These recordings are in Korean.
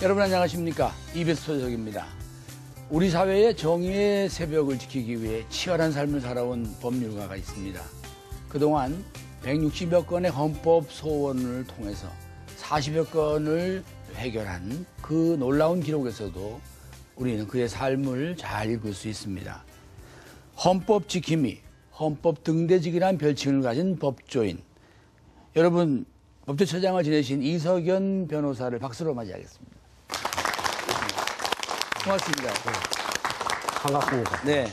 여러분 안녕하십니까? 이베스 소석입니다. 우리 사회의 정의의 새벽을 지키기 위해 치열한 삶을 살아온 법률가가 있습니다. 그동안 160여 건의 헌법 소원을 통해서 40여 건을 해결한 그 놀라운 기록에서도 우리는 그의 삶을 잘 읽을 수 있습니다. 헌법 지킴이, 헌법 등대직이라는 별칭을 가진 법조인. 여러분, 법제처장을 지내신 이석연 변호사를 박수로 맞이하겠습니다. 고맙습니다. 반갑습니다. 네.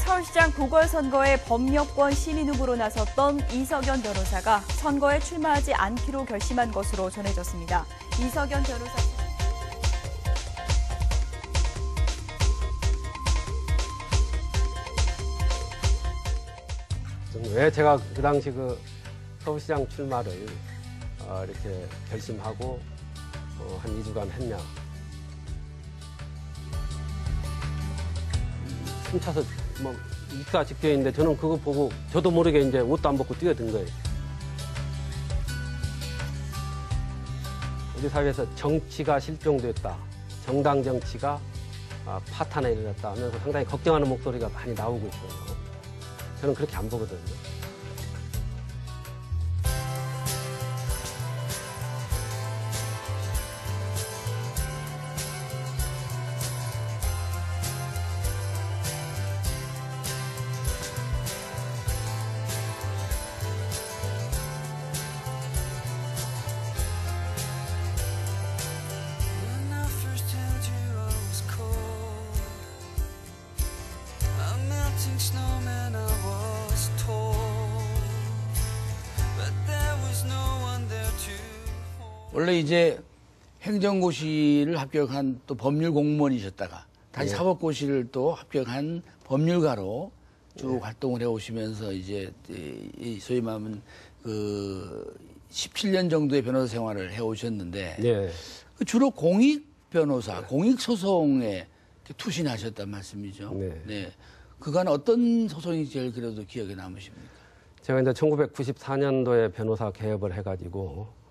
서울시장 보궐선거에 법률권 시민 후보로 나섰던 이석연 변호사가 선거에 출마하지 않기로 결심한 것으로 전해졌습니다. 이석연 변호사. 왜 제가 그 당시 서울시장 출마를 이렇게 결심하고 한 2주간 했냐. 숨차서 입사 직전인데 저는 그거 보고 저도 모르게 이제 옷도 안 벗고 뛰어든 거예요. 우리 사회에서 정치가 실종됐다. 정당 정치가 파탄에 이르렀다 하면서 상당히 걱정하는 목소리가 많이 나오고 있어요. 저는 그렇게 안 보거든요. 원래 이제 행정고시를 합격한 또 법률 공무원이셨다가 다시 네. 사법고시를 또 합격한 법률가로 쭉 활동을 해오시면서 이제 소위 말하면 17년 정도의 변호사 생활을 해오셨는데 네. 주로 공익 변호사, 공익 소송에 투신하셨단 말씀이죠. 네. 네. 그간 어떤 소송이 제일 그래도 기억에 남으십니까? 제가 이제 1994년도에 변호사 개업을 해가지고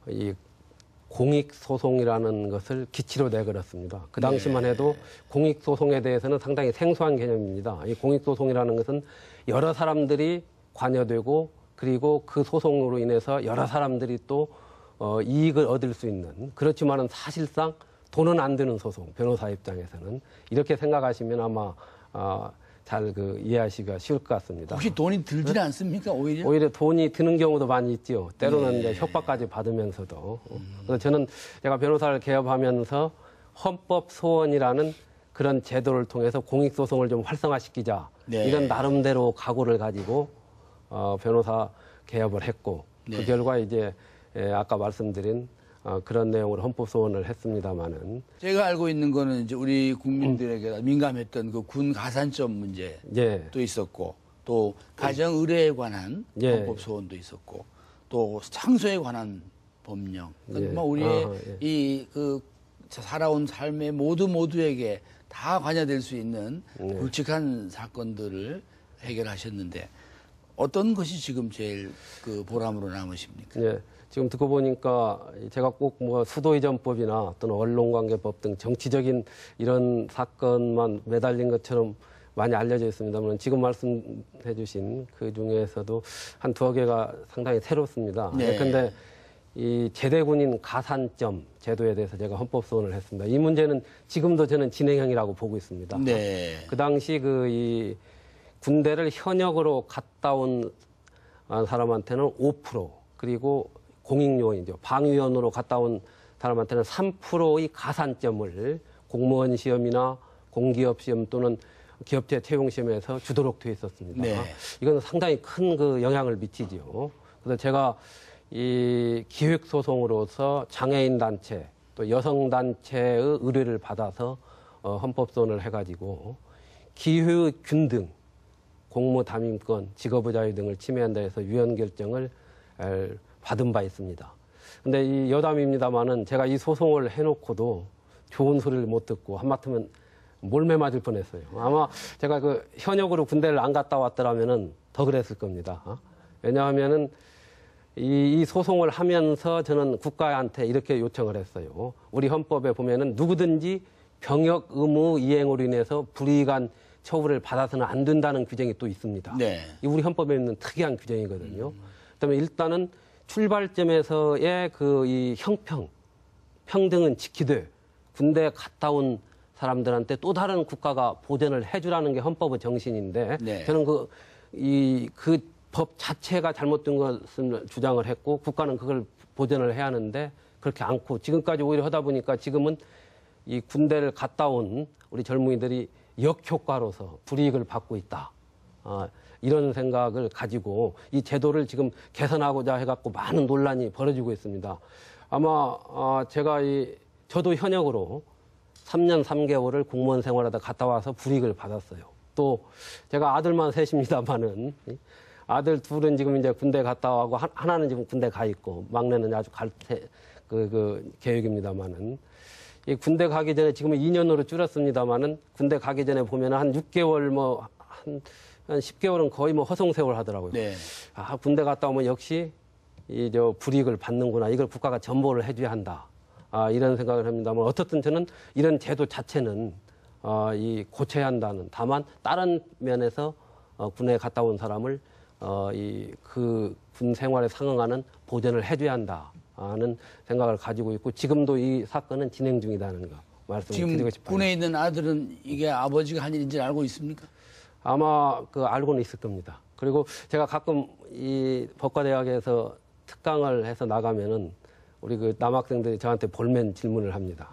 이 공익소송이라는 것을 기치로 내걸었습니다. 그 당시만 해도 공익소송에 대해서는 상당히 생소한 개념입니다. 이 공익소송이라는 것은 여러 사람들이 관여되고 그리고 그 소송으로 인해서 여러 사람들이 또 이익을 얻을 수 있는, 그렇지만은 사실상 돈은 안 드는 소송, 변호사 입장에서는 이렇게 생각하시면 아마 잘 이해하시기가 쉬울 것 같습니다. 혹시 돈이 들지 않습니까, 오히려? 오히려 돈이 드는 경우도 많이 있죠. 때로는 이제 협박까지 받으면서도. 그래서 저는 제가 변호사를 개업하면서 헌법 소원이라는 그런 제도를 통해서 공익소송을 좀 활성화시키자. 네. 이런 나름대로 각오를 가지고 변호사 개업을 했고 그 결과 이제 아까 말씀드린 그런 내용으로 헌법 소원을 했습니다마는 제가 알고 있는 거는 이제 우리 국민들에게 민감했던 그 군 가산점 문제도 있었고 또 가정 의뢰에 관한 헌법 소원도 있었고 또 상소에 관한 법령. 그러니까 우리의 살아온 삶의 모두에게 다 관여될 수 있는 굵직한 사건들을 해결하셨는데 어떤 것이 지금 제일 보람으로 남으십니까? 네. 지금 듣고 보니까 제가 꼭 수도이전법이나 또는 언론관계법 등 정치적인 이런 사건만 매달린 것처럼 많이 알려져 있습니다만 지금 말씀해 주신 그 중에서도 한 두어 개가 상당히 새롭습니다. 네. 근데 이 제대군인 가산점 제도에 대해서 제가 헌법 소원을 했습니다. 이 문제는 지금도 저는 진행형이라고 보고 있습니다. 네. 그 당시 이 군대를 현역으로 갔다 온 사람한테는 5%, 그리고 공익요원이죠. 방위원으로 갔다 온 사람한테는 3%의 가산점을 공무원 시험이나 공기업 시험 또는 기업체 채용 시험에서 주도록 되어 있었습니다. 네. 이건 상당히 큰 그 영향을 미치죠. 그래서 제가 이 기획 소송으로서 장애인 단체 또 여성 단체의 의뢰를 받아서 헌법 소원을 해가지고 기후 균등, 공무 담임권, 직업의 자유 등을 침해한다 해서 위헌 결정을 받은 바 있습니다. 근데 이 여담입니다만은 제가 이 소송을 해놓고도 좋은 소리를 못 듣고 한마디면 몰매 맞을 뻔했어요. 아마 제가 그 현역으로 군대를 안 갔다 왔더라면은 더 그랬을 겁니다. 왜냐하면은 이 소송을 하면서 저는 국가한테 이렇게 요청을 했어요. 우리 헌법에 보면은 누구든지 병역 의무 이행으로 인해서 불이익한 처우를 받아서는 안 된다는 규정이 또 있습니다. 네. 이 우리 헌법에 있는 특이한 규정이거든요. 그다음에 일단은 출발점에서의 이 형평, 평등은 지키되 군대 갔다 온 사람들한테 또 다른 국가가 보전을 해주라는 게 헌법의 정신인데 네. 저는 그 법 자체가 잘못된 것을 주장을 했고 국가는 그걸 보전을 해야 하는데 그렇게 않고 지금까지 오히려 하다 보니까 지금은 이 군대를 갔다 온 우리 젊은이들이 역효과로서 불이익을 받고 있다. 이런 생각을 가지고 이 제도를 지금 개선하고자 해갖고 많은 논란이 벌어지고 있습니다. 아마 제가 저도 현역으로 3년 3개월을 공무원 생활하다 갔다 와서 불이익을 받았어요. 또 제가 아들만 셋입니다만은 아들 둘은 지금 이제 군대 갔다 와고 하나는 지금 군대 가 있고 막내는 아주 계획입니다만은 이 군대 가기 전에 지금은 2년으로 줄었습니다만은 군대 가기 전에 보면 한 6개월 한 10개월은 거의 허송세월 하더라고요. 네. 군대 갔다 오면 역시 불이익을 받는구나. 이걸 국가가 전보를 해줘야 한다. 이런 생각을 합니다만 어떻든 저는 이런 제도 자체는 고쳐야 한다는, 다만 다른 면에서 군에 갔다 온 사람을 그 군 생활에 상응하는 보전을 해줘야 한다는 생각을 가지고 있고 지금도 이 사건은 진행 중이라는 거 말씀을 드리고 지금 싶어요. 군에 있는 아들은 이게 아버지가 한 일인지 알고 있습니까? 아마 알고는 있을 겁니다. 그리고 제가 가끔 이 법과대학에서 특강을 해서 나가면은 우리 그 남학생들이 저한테 볼멘 질문을 합니다.